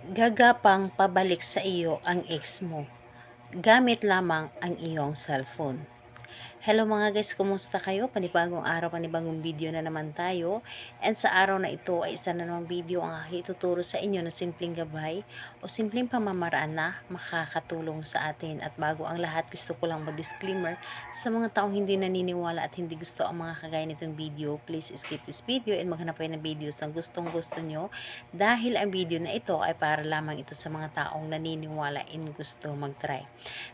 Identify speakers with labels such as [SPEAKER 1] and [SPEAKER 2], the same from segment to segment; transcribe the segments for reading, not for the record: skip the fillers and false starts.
[SPEAKER 1] Gagapang pabalik sa iyo ang ex mo, gamit lamang ang iyong cellphone. Hello mga guys, kumusta kayo? Panibagong araw, panibagong video na naman tayo. And sa araw na ito ay isa na namang video ang aking ituturo sa inyo na simpleng gabay o simpleng pamamaraan na makakatulong sa atin. At bago ang lahat, gusto ko lang mag-disclaimer sa mga taong hindi naniniwala at hindi gusto ang mga kagaya nitong video. Please skip this video and maghanap kayo ng videos na gustong gusto nyo, dahil ang video na ito ay para lamang ito sa mga taong naniniwala and gusto mag-try.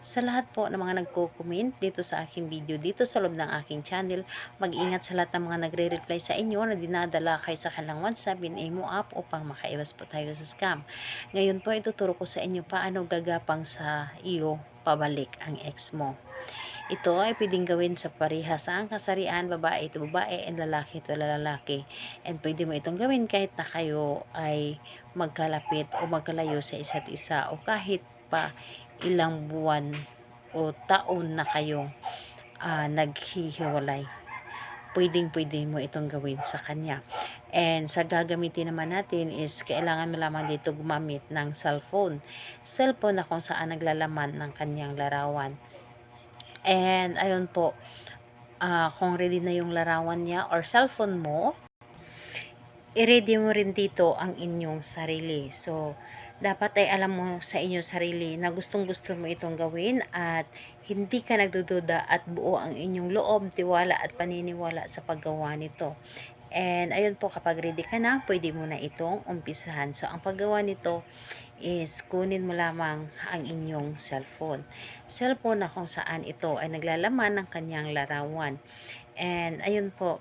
[SPEAKER 1] Sa lahat po ng mga nagko-comment dito sa aking video, dito sa loob ng aking channel, mag-ingat sa lahat ng mga nagre-reply sa inyo na dinadala kayo sa kanilang WhatsApp in Imo app upang makaiwas po tayo sa scam. Ngayon po, ituturo ko sa inyo paano gagapang sa iyo pabalik ang ex mo. Ito ay pwedeng gawin sa parehas ang kasarian, babae ito babae and lalaki ito lalaki. And pwede mo itong gawin kahit na kayo ay magkalapit o magkalayo sa isa't isa, o kahit pa ilang buwan o taon na kayong naghihiwalay. Pwedeng-pwede mo itong gawin sa kanya. And sa gagamitin naman natin is kailangan mo lamang dito gumamit ng cellphone. Cellphone na kung saan naglalaman ng kanyang larawan. And ayun po, kung ready na yung larawan niya or cellphone mo, i-ready mo rin dito ang inyong sarili. So, dapat ay alam mo sa inyong sarili na gustong-gusto mo itong gawin at hindi ka nagdududa at buo ang inyong loob, tiwala at paniniwala sa paggawa nito. And ayun po, kapag ready ka na, pwede mo na itong umpisahan. So, ang paggawa nito is kunin mo lamang ang inyong cellphone. Cellphone na kung saan ito ay naglalaman ng kanyang larawan. And ayun po,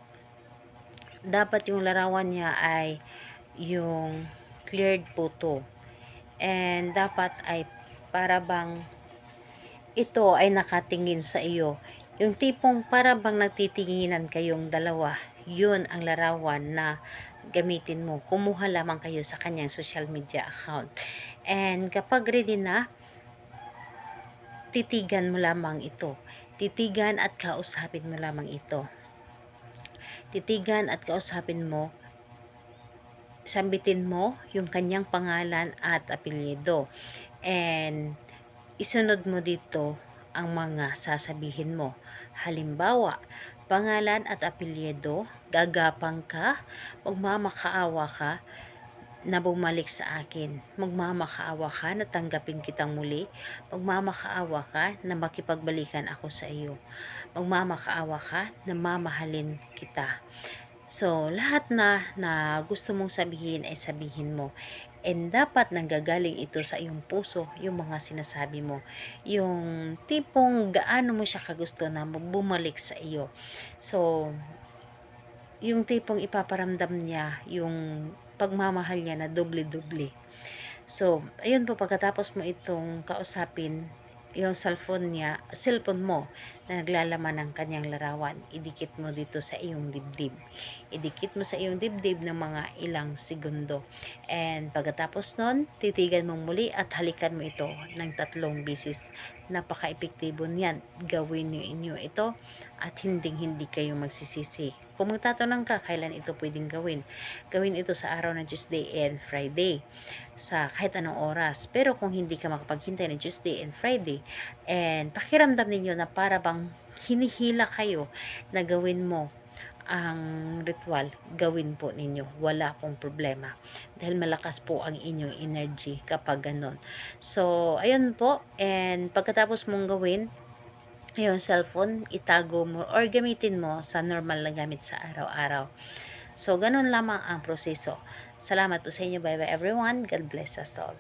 [SPEAKER 1] dapat yung larawan niya ay yung cleared photo. And dapat ay para bang ito ay nakatingin sa iyo. Yung tipong para bang nagtitinginan kayong dalawa. Yun ang larawan na gamitin mo. Kumuha lamang kayo sa kanyang social media account. And kapag ready na, titigan mo lamang ito. Titigan at kausapin mo lamang ito. Titigan at kausapin mo, sambitin mo yung kanyang pangalan at apelyido. And isunod mo dito ang mga sasabihin mo. Halimbawa, pangalan at apelyido, gagapang ka, magmamakaawa ka na bumalik sa akin. Magmamakaawa ka na tanggapin kitang muli. Magmamakaawa ka na makipagbalikan ako sa iyo. Magmamakaawa ka na mamahalin kita. So, lahat na gusto mong sabihin ay sabihin mo. And dapat nanggagaling ito sa iyong puso, yung mga sinasabi mo. Yung tipong gaano mo siya kagusto na bumalik sa iyo. So, yung tipong ipaparamdam niya yung pagmamahal niya na doble-doble. So, ayun po, pagkatapos mo itong kausapin, yung cellphone mo na naglalaman ng kanyang larawan, idikit mo dito sa iyong dibdib. Idikit mo sa iyong dibdib ng mga ilang segundo. And pagkatapos nun, titigan mo muli at halikan mo ito ng 3 beses. Napaka-epektibo niyan. Gawin niyo inyo ito at hindi kayo magsisisi. Kung magtatanong ka kailan ito pwedeng gawin, gawin ito sa araw ng Tuesday and Friday sa kahit anong oras. Pero kung hindi ka makapaghintay ng Tuesday and Friday, and pakiramdam ninyo na para bang hinihila kayo na gawin mo ang ritual, gawin po ninyo. Wala pong problema. Dahil malakas po ang inyong energy kapag ganon. So, ayun po. And pagkatapos mong gawin, yung cellphone, itago mo or gamitin mo sa normal na gamit sa araw-araw. So, ganun lamang ang proseso. Salamat po sa inyo. Bye-bye everyone. God bless us all.